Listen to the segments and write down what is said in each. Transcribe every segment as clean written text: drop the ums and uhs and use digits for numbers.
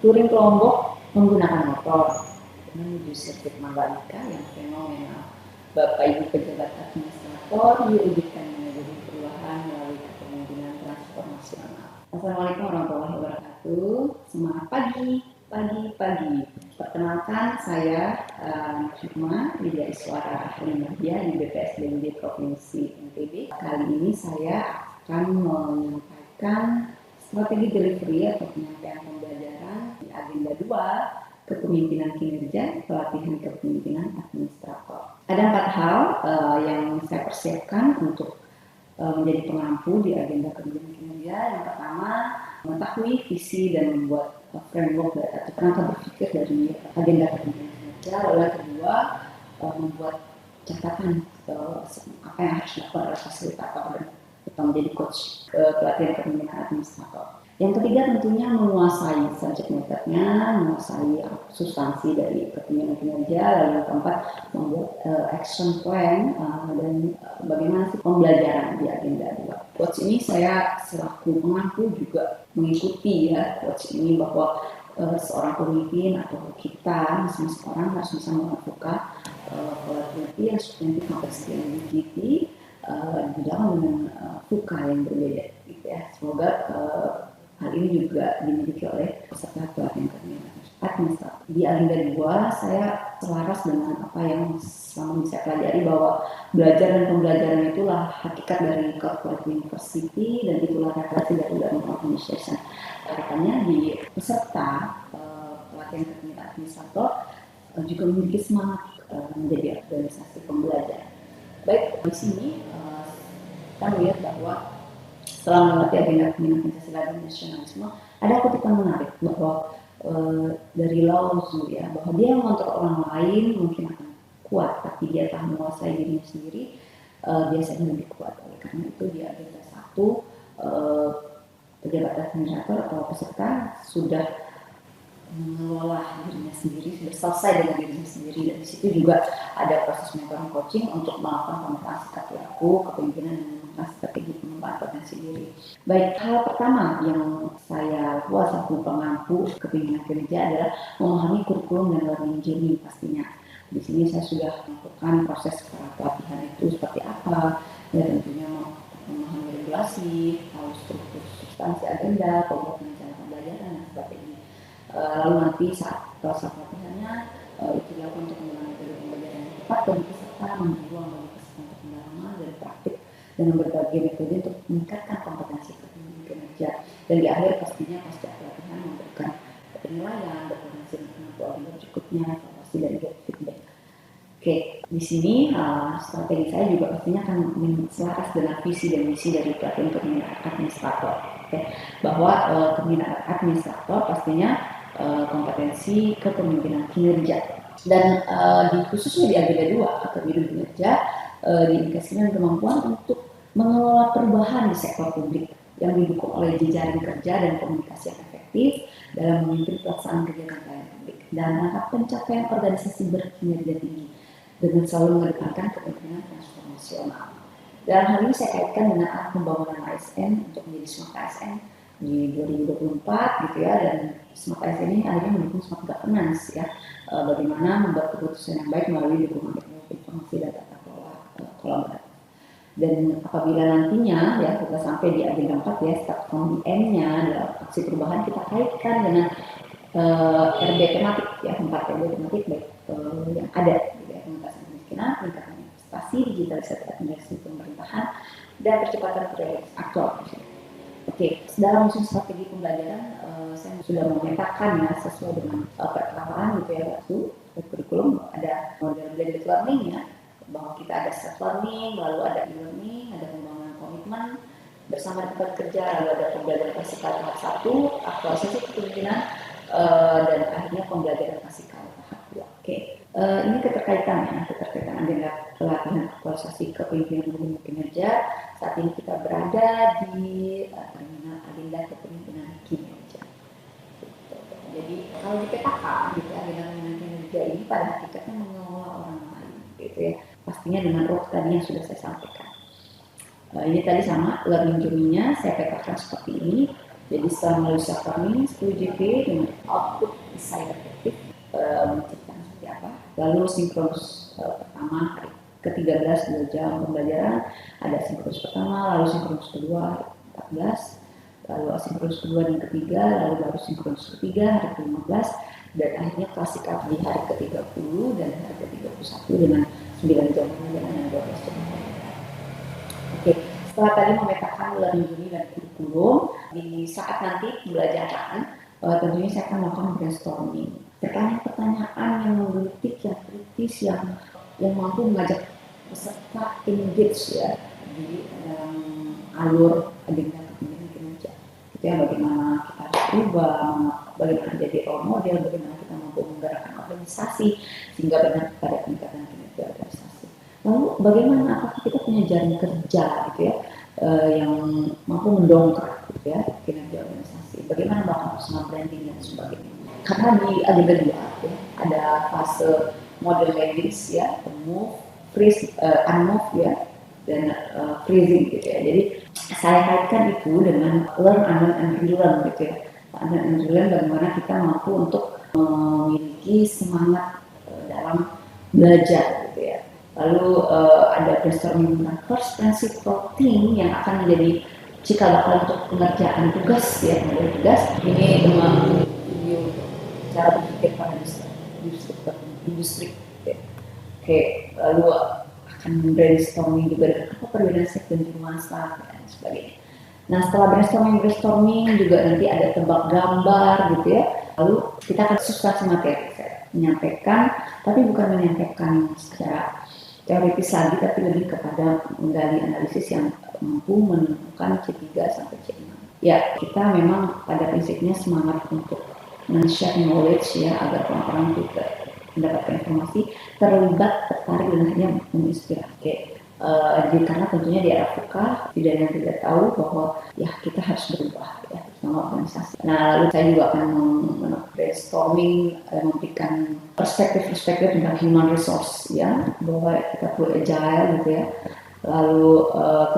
touring ke Lombok menggunakan motor menuju sirkuit Mandalika yang fenomenal. Bapak Ibu pejabat administrator diwujudkan menjadi perubahan melalui kepemimpinan transformasional. Assalamualaikum warahmatullahi wabarakatuh. Semangat pagi. Perkenalkan saya Hikmah Widya Iswara Ahli Media di BPSDMD Provinsi NTB. Kali ini saya akan menyampaikan strategi delivery atau penyampaian pembelajaran di agenda 2 kepemimpinan kinerja, pelatihan kepemimpinan administrator. Ada 4 hal yang saya persiapkan untuk menjadi pengampu di agenda kepemimpinan kinerja. Yang pertama, mengetahui visi dan membuat framework atau kerangka berpikir dari agenda kepemimpinan kinerja. Lalu yang kedua, membuat catatan apa yang harus dilakukan oleh fasilitator dan kita menjadi coach pelatihan kepemimpinan administrator. Yang ketiga tentunya menguasai subject matter-nya, menguasai substansi dari kepemimpinan kinerja. Lalu yang keempat membuat action plan dan bagaimana sih pembelajaran di agenda 2. Coach ini saya selaku pengampu juga mengikuti ya coach ini bahwa seorang pemimpin atau kita masing-masing orang harus bisa membuka volatility yang substantif kapasitas yang dimiliki di dalam dengan VUCA yang berbeda gitu ya. Semoga hal ini juga dimiliki oleh peserta pelatihan kepemimpinan administratif. Di agenda 2 saya selaras dengan apa yang selama ini saya pelajari bahwa belajar dan pembelajaran itulah hakikat dari corporate university dan itulah referensi dari learning organization. Katanya di peserta pelatihan kepemimpinan administrator juga memiliki semangat menjadi organisasi pembelajaran. Baik, di sini kita melihat bahwa setelah mengerti agenda kepemimpinan Pancasila dan nasionalisme, ada kutipan menarik bahwa dari Lao Tzu ya, bahwa dia mengontrol orang lain mungkin akan kuat, tapi dia tak menguasai dirinya sendiri biasanya lebih kuat. Oleh karena itu di agenda 1 pejabat administrator atau peserta sudah mengelola dirinya sendiri, sudah selesai dengan dirinya sendiri, dan di situ juga ada proses mentoring coaching untuk melakukan pemetaan sikap laku, kepemimpinan dan melakukan strategi pengembangan potensi diri. Baik, hal pertama yang saya buat selaku pengampu kepemimpinan kinerja adalah memahami kurikulum dan learning journey pastinya. Di sini saya sudah melakukan proses pelatihan itu seperti apa, ya tentunya memahami regulasi, tahu struktur substansi agenda, pembuatan rencana pembelajaran dan strategi. Lalu nanti saat proses pelatihannya itu dilakukan untuk menggunakan metode pembelajaran yang tepat bagi peserta, memberi ruang bagi peserta untuk pendalaman dan praktik dengan berbagai metode untuk meningkatkan kompetensi kepemimpinan kinerja. Dan di akhir pastinya pasca pelatihan memberikan penilaian, berkoordinasi dengan keluarga berikutnya, evaluasi dan juga feedback. Oke, di sini strategi saya juga pastinya akan selaras dengan visi dan misi dari pelatihan kepemimpinan administrator. Oke, bahwa kepemimpinan administrator pastinya kompetensi kepemimpinan kinerja dan khususnya di agenda 2 kepemimpinan kinerja diindikasikan kemampuan untuk mengelola perubahan di sektor publik yang didukung oleh jejaring kerja dan komunikasi yang efektif dalam memimpin pelaksanaan kegiatan pelayanan publik dan rangka pencapaian organisasi berkinerja tinggi dengan selalu mengedepankan kepemimpinan transformasional. Dalam hal ini saya kaitkan dengan arah pembangunan ASN untuk menjadi smart ASN di 2024 gitu ya, dan smart ASN ini akhirnya mendukung smart governance ya, bagaimana membuat keputusan yang baik melalui dukungan teknologi informasi dan tata kelola kolaboratif. Dan apabila nantinya ya kita sampai di agenda 4 ya, start from the end-nya dalam aksi perubahan kita kaitkan dengan RB tematik ya, 4 RB tematik baik yang ada gitu ya, pengentasan kemiskinan, peningkatan investasi, digitalisasi administrasi pemerintahan dan percepatan prioritas aktual. Oke, dalam usul strategi pembelajaran saya sudah memetakan ya sesuai dengan perkembangan gitu ya, waktu kurikulum ada model blended learning ya, bahwa kita ada self learning, lalu ada e-learning, ada pembangunan komitmen bersama tempat kerja, lalu ada pembelajaran klasikal tahap 1, aktualisasi kepemimpinan dan akhirnya pembelajaran klasikal tahap 2. Oke, ini keterkaitan agenda pelatihan aktualisasi kepemimpinan kinerja. Saat ini kita berada di terminal agenda kepemimpinan kinerja. Jadi kalau di PKK gitu, agenda kepemimpinan kinerja ini pada hakikatnya mengelola orang lain gitu ya. Pastinya dengan roh tadi yang sudah saya sampaikan. Ini tadi sama learning journey-nya saya petakan seperti ini. Jadi setelah melalui self learning 10 JP dengan output desain efektif menceritakan seperti apa. Lalu sinkronus pertama hari ke-13 2 jam pembelajaran, ada sinkronus pertama, lalu sinkronus kedua 14, lalu asinkronus kedua dan ketiga, lalu baru sinkronus ketiga hari ke-15, dan akhirnya klasikal di hari ke-30 dan hari ke-31 dengan 9 jam pembelajaran dan 12 jam pembelajaran. Oke, setelah tadi memetakan learning journey dan kurikulum, di saat nanti pembelajaran tentunya saya akan melakukan brainstorming. Pertanyaan-pertanyaan yang menggelitik, yang kritis, yang mampu mengajak peserta engage ya di dalam alur agenda kepemimpinan kinerja. Itu ya, bagaimana kita harus berubah, bagaimana jadi role model, bagaimana kita mampu menggerakkan organisasi sehingga benar pada peningkatan kinerja organisasi. Lalu bagaimana apakah kita punya jaring kerja gitu ya yang mampu mendongkrak gitu ya kinerja organisasi. Bagaimana melakukan personal branding dan sebagainya. Karena di agenda 2 ya, ada fase model language ya, move, freeze, unmove ya, dan freezing gitu ya. Jadi saya kaitkan itu dengan learn, unlearn, and relearn gitu ya. Unlearn and relearn bagaimana kita mampu untuk memiliki semangat dalam belajar gitu ya. Lalu ada brainstorming tentang first principle team yang akan menjadi cikal bakal untuk pengerjaan tugas ya, mengenai tugas. Ini dengan video cara berpikir pada industri. Oke, lalu akan brainstorming juga dengan apa perbedaan sektor dan nuansa dan sebagainya. Nah, setelah brainstorming juga nanti ada tebak gambar gitu ya. Lalu kita akan substansi materi, saya menyampaikan, tapi bukan menyampaikan secara teoritis lagi, tapi lebih kepada menggali analisis yang mampu menemukan C3 sampai C6. Ya, kita memang pada prinsipnya semangat untuk men-share knowledge ya, agar orang-orang juga mendapatkan informasi, terlibat, tertarik, dan akhirnya menginspirasi. Karena tentunya di era VUCA tidak tahu bahwa ya kita harus berubah ya, terutama organisasi. Nah, lalu saya juga akan brainstorming, memberikan perspektif tentang human resource ya, bahwa kita perlu agile gitu ya. Lalu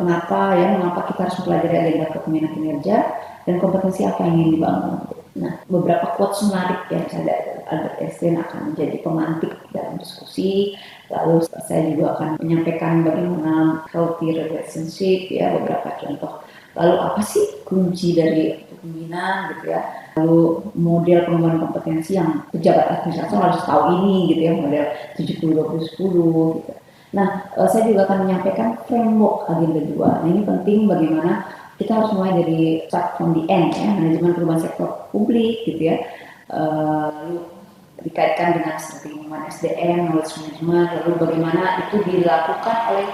mengapa kita harus mempelajari agenda kepemimpinan kinerja dan kompetensi apa yang ingin dibangun. Nah, beberapa quotes menarik yang saya dari Albert Einstein akan menjadi pemantik dalam diskusi. Lalu saya juga akan menyampaikan bagaimana healthy relationship ya, beberapa contoh. Lalu apa sih kunci dari kepemimpinan gitu ya. Lalu model pengembangan kompetensi yang pejabat administrasi harus tahu ini gitu ya, model 70-20-10 gitu. Nah, saya juga akan menyampaikan framework agenda 2. Nah, ini penting bagaimana kita harus mulai dari start from the end ya, manajemen perubahan sektor publik gitu ya. Lalu dikaitkan dengan strategi pengembangan SDM, knowledge management, lalu bagaimana itu dilakukan oleh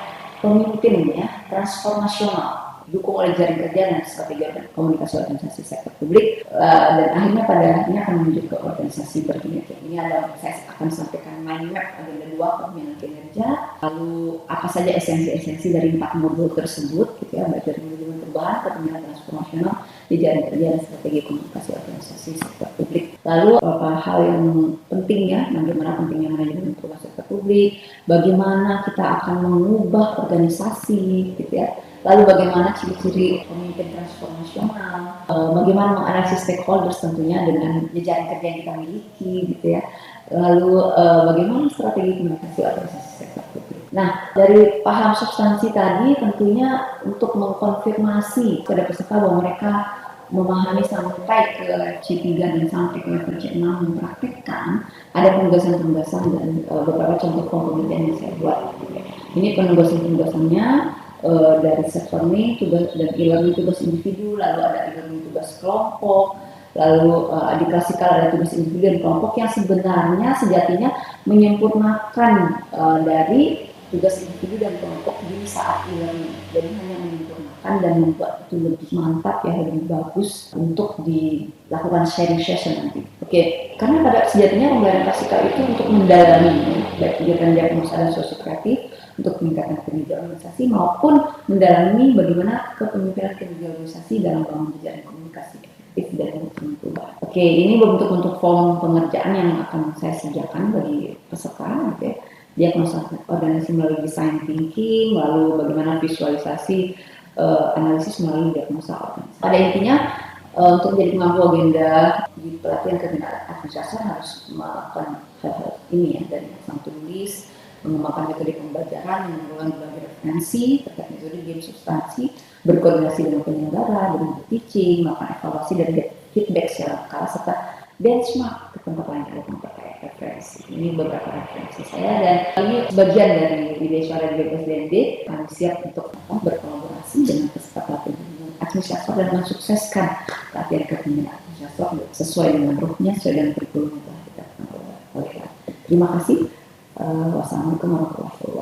pemimpin ya, transformasional, didukung oleh jaring kerja dan strategi komunikasi organisasi sektor publik, dan pada akhirnya akan menuju ke organisasi berkinerja. Ini adalah saya akan sampaikan mind map agenda 2 kepemimpinan kinerja, lalu apa saja esensi-esensi dari 4 modul tersebut gitu ya, baik dari manajemen perubahan, kepemimpinan transformasional, di jaring kerja dan strategi komunikasi organisasi sektor publik. Lalu beberapa hal yang penting ya, bagaimana pentingnya manajemen perubahan sektor publik, bagaimana kita akan mengubah organisasi gitu ya. Lalu bagaimana ciri-ciri pemimpin transformasional, bagaimana menganalisis stakeholders tentunya dengan jaring kerja yang kita miliki gitu ya. Lalu bagaimana strategi komunikasi organisasi sektor publik. Nah, dari paham substansi tadi tentunya untuk mengkonfirmasi kepada peserta bahwa mereka memahami sampai ke C3 dan sampai ke level C6 mempraktikkan, ada penugasan-penugasan dan beberapa contoh pengerjaan yang saya buat. Ini penugasan-penugasannya dari self learning, tugas dan e-learning tugas individu, lalu ada e-learning tugas kelompok, lalu di klasikal ada tugas individu dan kelompok yang sebenarnya sejatinya menyempurnakan dari tugas individu dan kelompok di saat e-learning. Jadi hanya menyempurnakan dan membuat itu lebih mantap ya, lebih bagus untuk dilakukan sharing session nanti. Oke, karena pada sejatinya pembelajaran klasikal itu untuk mendalami baik kegiatan diagnosa dan sosiokreatif untuk meningkatkan kinerja organisasi maupun mendalami bagaimana kepemimpinan kinerja organisasi dalam bangun jejaring komunikasi efektif dan manajemen perubahan. Oke, ini bentuk-bentuk form pengerjaan yang akan saya sediakan bagi peserta gitu ya. Diagnosa organisasi melalui design thinking, lalu bagaimana visualisasi analisis melalui diagnosa organisasi. Pada intinya Untuk menjadi pengampu agenda di pelatihan kepemimpinan administrasi harus melakukan hal-hal ini ya, dari sang tulis, mengembangkan metode pembelajaran, mengumpulkan berbagai referensi terkait metode game substansi, berkoordinasi dengan penyelenggara, berbagi teaching, melakukan evaluasi dan get feedback secara berkala, serta benchmark ke tempat lain untuk terkait referensi. Ini beberapa referensi saya dan ini bagian dari Indonesia dan BPSDMD. Kami siap untuk berkolaborasi dengan peserta pelatihan administrator dan mensukseskan pelatihan kepemimpinan administrator sesuai dengan ruhnya, sesuai dengan kurikulum yang telah kita lakukan. Terima kasih. Wassalamualaikum warahmatullahi wabarakatuh.